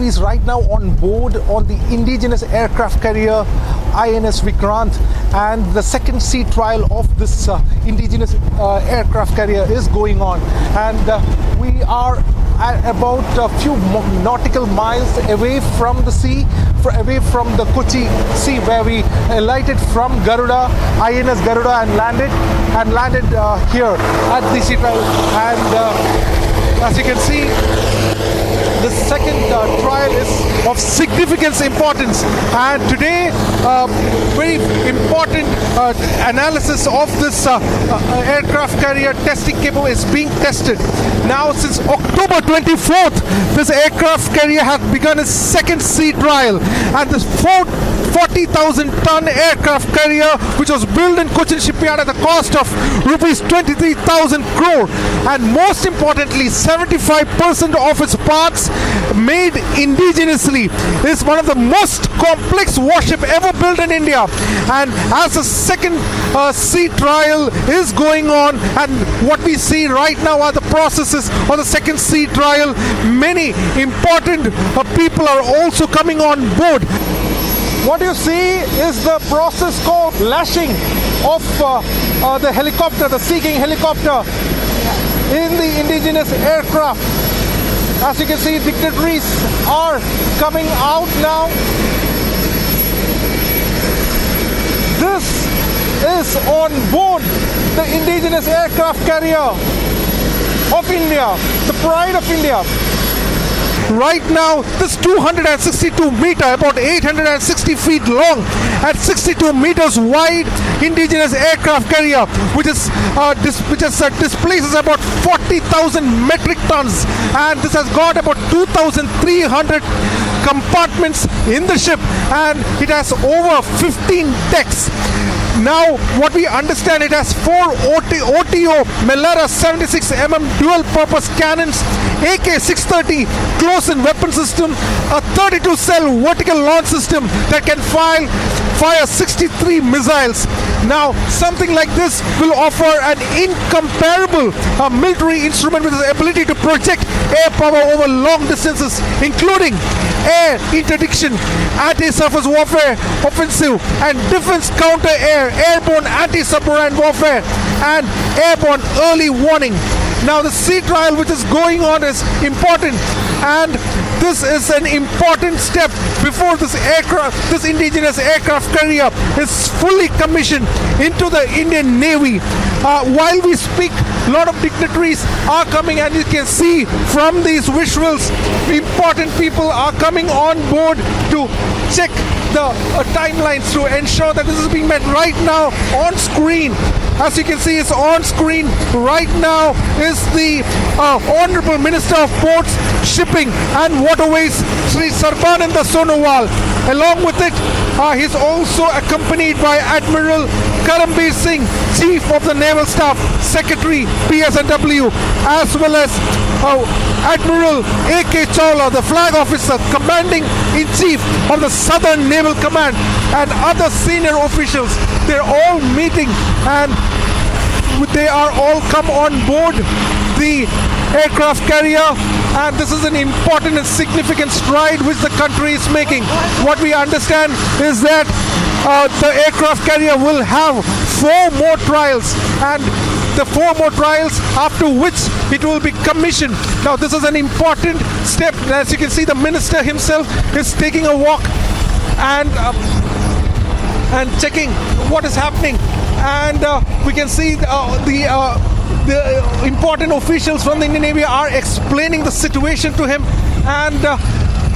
Navy is right now on board on the indigenous aircraft carrier INS Vikrant, and the second sea trial of this indigenous aircraft carrier is going on, and we are at about a few nautical miles away from the sea, away from the Kochi Sea, where we alighted from Garuda, INS Garuda, and landed here at the sea trial. And as you can see, the second trial is of significant importance, and today very important analysis of this aircraft carrier testing capable is being tested. Now since October 24th, this aircraft carrier has begun its second sea trial, and this 40,000 ton aircraft carrier, which was built in Cochin shipyard at the cost of rupees 23,000 crore, and most importantly 75% of its parts made indigenously, is one of the most complex warship ever built in India. And as the second sea trial is going on, and what we see right now are the processes of the second sea trial, many important people are also coming on board. What you see is the process called lashing of the helicopter, the Sea King helicopter, in the indigenous aircraft. As you can see, dignitaries are coming out now. This is on board the indigenous aircraft carrier of India, the pride of India. Right now, this 262 meter, about 860 feet long, at 62 meters wide indigenous aircraft carrier, which displaces about 40,000 metric tons, and this has got about 2,300 compartments in the ship, and it has over 15 decks. Now, what we understand, it has 4 OTO Melara 76mm dual-purpose cannons, AK-630 close-in weapon system, a 32-cell vertical launch system that can fire 63 missiles. Now, something like this will offer an incomparable military instrument with the ability to project air power over long distances, including air interdiction, anti-surface warfare, offensive and defense counter-air, airborne anti-submarine warfare, and airborne early warning. Now, the sea trial which is going on is important, and this is an important step before this indigenous aircraft carrier is fully commissioned into the Indian Navy. While we speak, a lot of dignitaries are coming, and you can see from these visuals, important people are coming on board to check the timelines to ensure that this is being met. Right now on screen, as you can see, it's on screen right now, is the Honorable Minister of Ports, Shipping and Waterways, Sri Sarbananda Sonowal. Along with it, he's also accompanied by Admiral Karambir Singh, Chief of the Naval Staff, Secretary, PSNW, as well as Admiral A.K. Chawla, the Flag Officer, Commanding-in-Chief of the Southern Naval Command, and other senior officials. They're all meeting, and they are all come on board the aircraft carrier, and this is an important and significant stride which the country is making. What we understand is that the aircraft carrier will have 4 more trials, and the 4 more trials, after which it will be commissioned. Now, this is an important step. As you can see, the minister himself is taking a walk and checking what is happening, and we can see the important officials from the Indian Navy are explaining the situation to him, and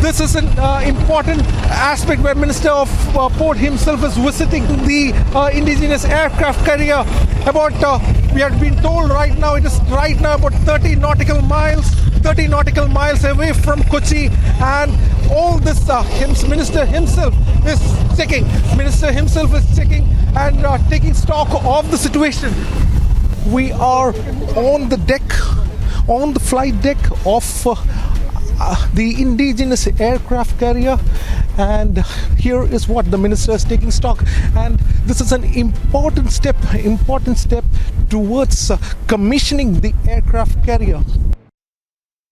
this is an important aspect where Minister of Port himself is visiting the indigenous aircraft carrier. About we have been told right now, it is right now about 30 nautical miles away from Kochi, and all this Minister himself is checking. Minister himself is checking and taking stock of the situation. We are on the deck, on the flight deck of the indigenous aircraft carrier, and here is what the minister is taking stock, and this is an important step towards commissioning the aircraft carrier.